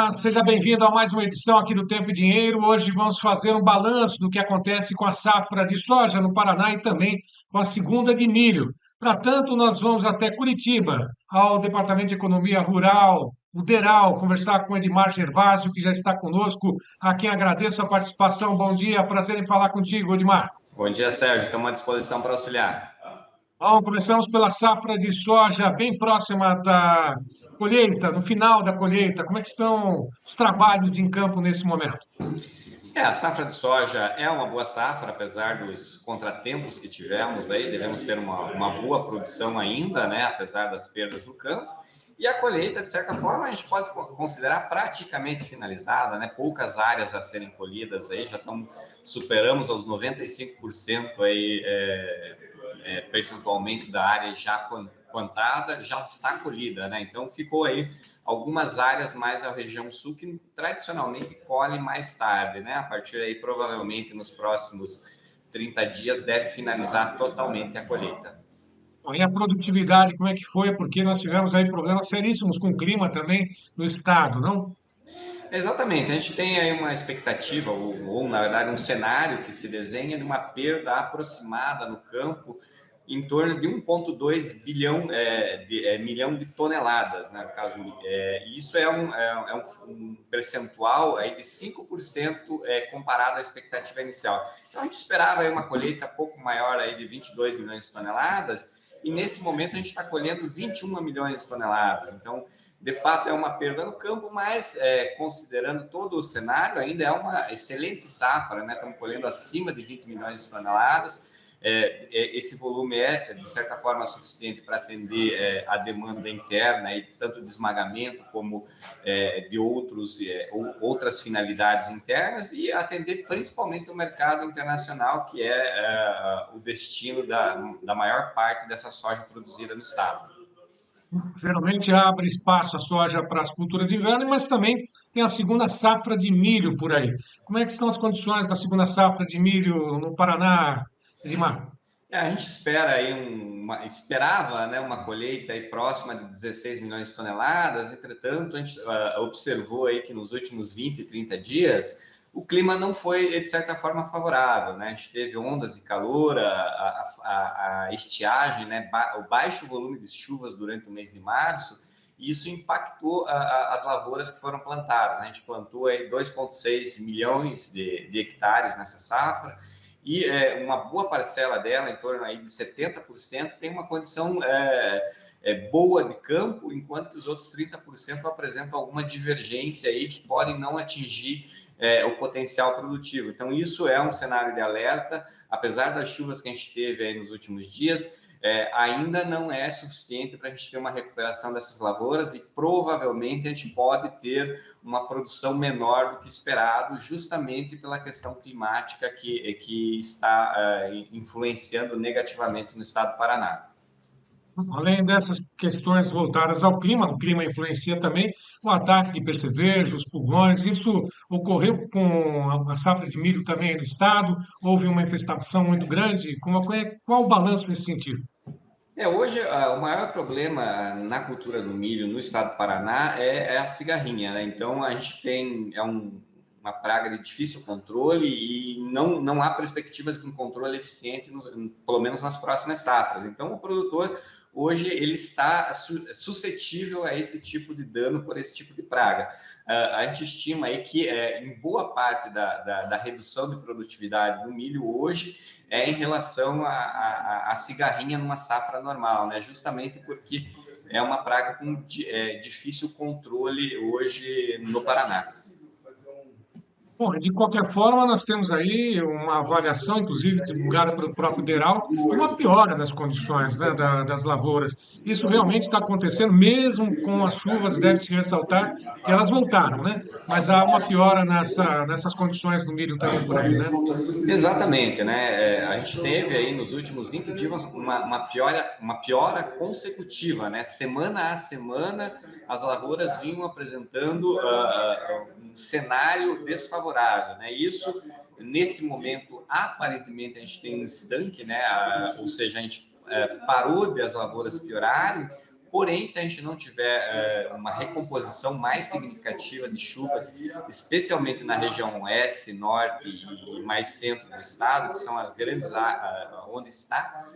Olá, seja bem-vindo a mais uma edição aqui do Tempo e Dinheiro. Hoje vamos fazer um balanço do que acontece com a safra de soja no Paraná e também com a segunda de milho. Para tanto, nós vamos até Curitiba, ao Departamento de Economia Rural, o DERAL, conversar com o Edmar Gervásio, que já está conosco, a quem agradeço a participação. Bom dia, prazer em falar contigo, Edmar. Bom dia, Sérgio. Estamos à disposição para auxiliar. Bom, começamos pela safra de soja bem próxima da colheita, no final da colheita. Como é que estão os trabalhos em campo nesse momento? A safra de soja é uma boa safra, apesar dos contratempos que tivemos aí. Devemos ter uma boa produção ainda, né? Apesar das perdas no campo. E a colheita, de certa forma, a gente pode considerar praticamente finalizada, né? Poucas áreas a serem colhidas aí, já superamos aos 95% aí, percentualmente da área já plantada, já está colhida, né? Então ficou aí algumas áreas mais à região sul que tradicionalmente colhem mais tarde, né? A partir aí, provavelmente nos próximos 30 dias, deve finalizar totalmente a colheita. Bom, e a produtividade, como é que foi? Porque nós tivemos aí problemas seríssimos com o clima também no estado, não? Exatamente, a gente tem aí uma expectativa, ou na verdade um cenário que se desenha de uma perda aproximada no campo em torno de 1,2 bilhão milhão de toneladas, né? No caso, isso é um percentual aí de 5% comparado à expectativa inicial. Então a gente esperava aí uma colheita pouco maior aí de 22 milhões de toneladas, e nesse momento a gente está colhendo 21 milhões de toneladas. Então, de fato, é uma perda no campo, mas considerando todo o cenário, ainda é uma excelente safra, né? Estamos colhendo acima de 20 milhões de toneladas. Esse volume é, de certa forma, suficiente para atender a demanda interna, e tanto de esmagamento como de outras finalidades internas, e atender principalmente o mercado internacional, que é o destino da maior parte dessa soja produzida no estado. Geralmente abre espaço a soja para as culturas de inverno, mas também tem a segunda safra de milho por aí. Como é que estão as condições da segunda safra de milho no Paraná, Edmar? A gente espera aí esperava, né, uma colheita aí próxima de 16 milhões de toneladas. Entretanto, a gente observou aí que nos últimos 20, 30 dias o clima não foi, de certa forma, favorável, né? A gente teve ondas de calor, a estiagem, né, o baixo volume de chuvas durante o mês de março, e isso impactou as lavouras que foram plantadas, né? A gente plantou aí 2,6 milhões de hectares nessa safra, e uma boa parcela dela, em torno aí de 70%, tem uma condição boa de campo, enquanto que os outros 30% apresentam alguma divergência aí que podem não atingir o potencial produtivo. Então, isso é um cenário de alerta. Apesar das chuvas que a gente teve aí nos últimos dias, ainda não é suficiente para a gente ter uma recuperação dessas lavouras, e provavelmente a gente pode ter uma produção menor do que esperado, justamente pela questão climática que está influenciando negativamente no estado do Paraná. Além dessas questões voltadas ao clima, o clima influencia também o ataque de percevejos, pulgões. Isso ocorreu com a safra de milho também no estado? Houve uma infestação muito grande? Qual o balanço nesse sentido? Hoje, o maior problema na cultura do milho no estado do Paraná é a cigarrinha, né? Então, a gente tem uma praga de difícil controle, e não há perspectivas de um controle eficiente, pelo menos nas próximas safras. Então, o produtor, hoje, ele está suscetível a esse tipo de dano por esse tipo de praga. A gente estima aí que, em boa parte da redução de produtividade do milho hoje, em relação à cigarrinha numa safra normal, né? Justamente porque é uma praga com difícil controle hoje no Paraná. Bom, de qualquer forma, nós temos aí uma avaliação, inclusive divulgada pelo próprio DERAL, de uma piora das condições, né, das lavouras. Isso realmente está acontecendo, mesmo com as chuvas, deve-se ressaltar que elas voltaram, né? Mas há uma piora nessas condições do milho também por aí, né? Exatamente, né? A gente teve aí nos últimos 20 dias uma piora consecutiva, né? Semana a semana, as lavouras vinham apresentando um cenário desfavorável, né? Isso, nesse momento, aparentemente a gente tem um estanque, né? Ou seja, a gente parou de as lavouras piorarem, porém, se a gente não tiver uma recomposição mais significativa de chuvas, especialmente na região oeste, norte e mais centro do estado, que são as grandes onde está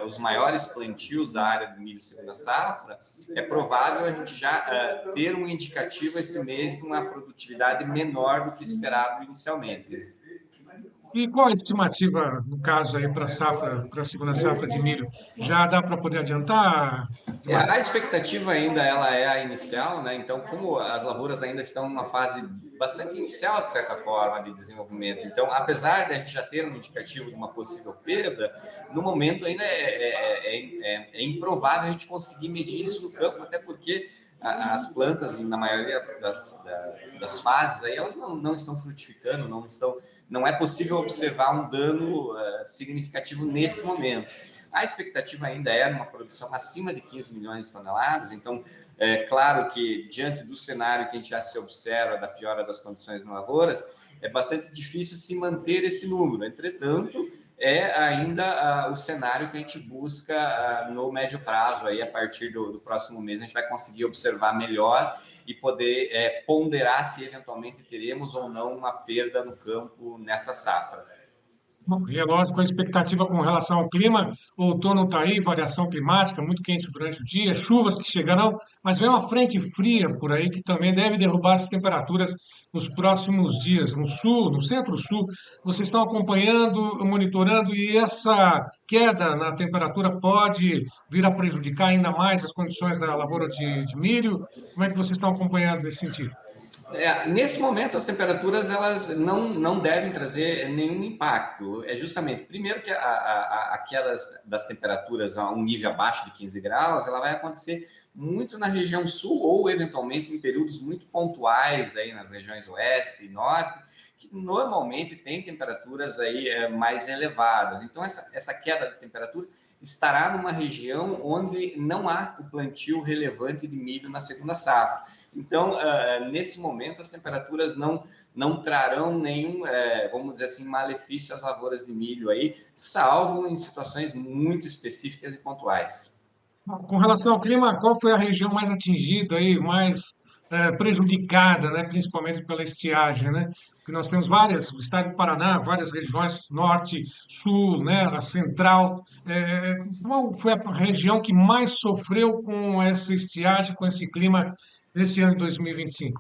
os maiores plantios da área do milho segunda safra, é provável a gente já ter um indicativo esse mês de uma produtividade menor do que esperado inicialmente. E qual a estimativa, no caso aí, para a safra, para a segunda safra de milho? Já dá para poder adiantar, Edmar? A expectativa ainda ela é a inicial, né? Então, como as lavouras ainda estão numa fase bastante inicial, de certa forma, de desenvolvimento. Então, apesar de a gente já ter um indicativo de uma possível perda, no momento ainda é improvável a gente conseguir medir isso no campo, até porque as plantas, na maioria das fases, aí, elas não estão frutificando, não é possível observar um dano significativo nesse momento. A expectativa ainda era uma produção acima de 15 milhões de toneladas, então é claro que diante do cenário que a gente já se observa da piora das condições nas lavouras, é bastante difícil se manter esse número. Entretanto, é ainda o cenário que a gente busca no médio prazo, aí a partir do próximo mês a gente vai conseguir observar melhor e poder ponderar se eventualmente teremos ou não uma perda no campo nessa safra. Bom, e é lógico, a expectativa com relação ao clima, o outono está aí, variação climática, muito quente durante o dia, chuvas que chegarão, mas vem uma frente fria por aí que também deve derrubar as temperaturas nos próximos dias. No sul, no centro-sul, vocês estão acompanhando, monitorando, e essa queda na temperatura pode vir a prejudicar ainda mais as condições da lavoura de milho? Como é que vocês estão acompanhando nesse sentido? Nesse momento, as temperaturas elas não devem trazer nenhum impacto. É justamente, primeiro que a queda das temperaturas a um nível abaixo de 15 graus, ela vai acontecer muito na região sul ou, eventualmente, em períodos muito pontuais aí nas regiões oeste e norte, que normalmente tem temperaturas aí mais elevadas. Então, essa queda de temperatura estará numa região onde não há o plantio relevante de milho na segunda safra. Então, nesse momento, as temperaturas não trarão nenhum, vamos dizer assim, malefício às lavouras de milho aí, salvo em situações muito específicas e pontuais. Com relação ao clima, qual foi a região mais atingida aí, mais prejudicada, né, principalmente pela estiagem, né? Porque nós temos várias, o estado do Paraná, várias regiões, norte, sul, né, a central. Qual foi a região que mais sofreu com essa estiagem, com esse clima nesse ano de 2025?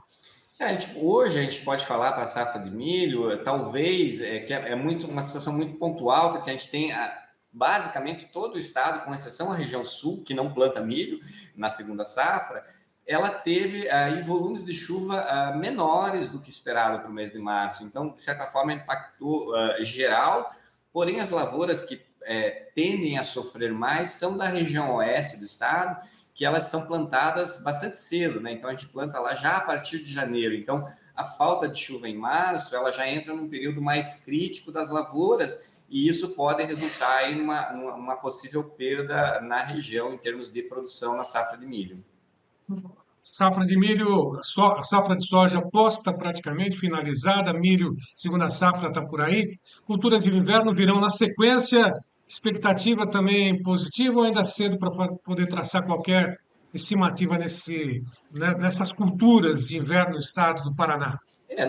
Hoje a gente pode falar para a safra de milho, talvez, que é muito uma situação muito pontual, porque a gente tem basicamente todo o estado, com exceção a região sul, que não planta milho na segunda safra, ela teve aí volumes de chuva menores do que esperado para o mês de março. Então, de certa forma, impactou geral, porém as lavouras que tendem a sofrer mais são da região oeste do estado, que elas são plantadas bastante cedo, né? Então a gente planta lá já a partir de janeiro. Então a falta de chuva em março, ela já entra num período mais crítico das lavouras e isso pode resultar em uma possível perda na região em termos de produção na safra de milho. Safra de milho, a safra de soja posta praticamente finalizada, milho, segunda safra está por aí. Culturas de inverno virão na sequência. Expectativa também positiva ou ainda cedo para poder traçar qualquer estimativa nessas culturas de inverno no estado do Paraná?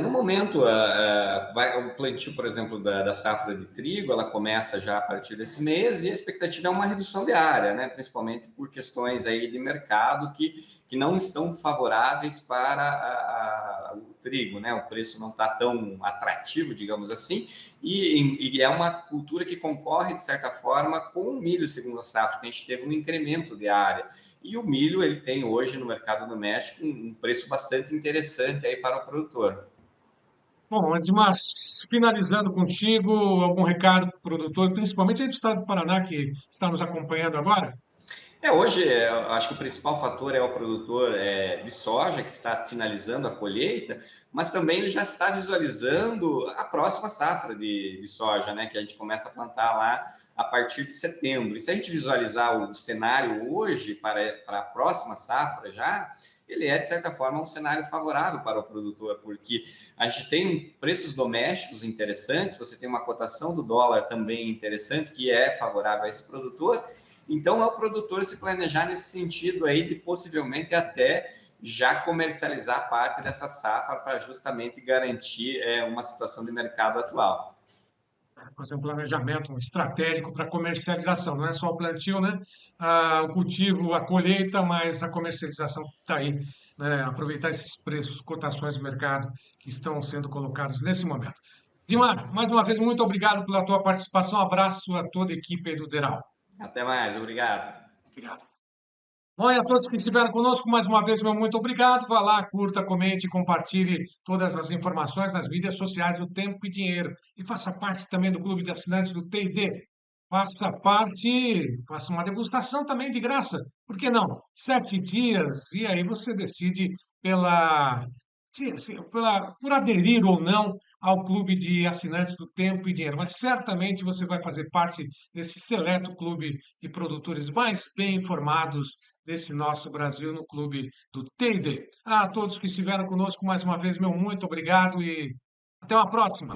No momento, o plantio, por exemplo, da safra de trigo, ela começa já a partir desse mês e a expectativa é uma redução de área, né? Principalmente por questões aí de mercado que não estão favoráveis para o trigo, né? O preço não está tão atrativo, digamos assim, e é uma cultura que concorre, de certa forma, com o milho segunda safra, que a gente teve um incremento de área. E o milho, ele tem hoje no mercado doméstico um preço bastante interessante aí para o produtor. Bom, Edmar, finalizando contigo, algum recado para o produtor, principalmente aí do estado do Paraná, que está nos acompanhando agora? Hoje, eu acho que o principal fator é o produtor de soja, que está finalizando a colheita, mas também ele já está visualizando a próxima safra de soja, né, que a gente começa a plantar lá a partir de setembro. E se a gente visualizar o cenário hoje para a próxima safra já, ele é, de certa forma, um cenário favorável para o produtor, porque a gente tem preços domésticos interessantes, você tem uma cotação do dólar também interessante, que é favorável a esse produtor, Então, é o produtor se planejar nesse sentido aí de possivelmente até já comercializar parte dessa safra para justamente garantir uma situação de mercado atual. Fazer um planejamento estratégico para comercialização. Não é só o plantio, né? O cultivo, a colheita, mas a comercialização está aí, né? Aproveitar esses preços, cotações do mercado que estão sendo colocados nesse momento. Dimar, mais uma vez, muito obrigado pela tua participação. Um abraço a toda a equipe aí do Deral. Até mais, obrigado. Obrigado. Bom, e a todos que estiveram conosco, mais uma vez, meu muito obrigado. Vá lá, curta, comente, compartilhe todas as informações nas mídias sociais do Tempo e Dinheiro. E faça parte também do clube de assinantes do TID. Faça parte, faça uma degustação também de graça. Por que não? 7 dias, e aí você decide pela, por aderir ou não ao clube de assinantes do Tempo e Dinheiro. Mas certamente você vai fazer parte desse seleto clube de produtores mais bem informados desse nosso Brasil no clube do TD. A todos que estiveram conosco mais uma vez, meu muito obrigado e até uma próxima.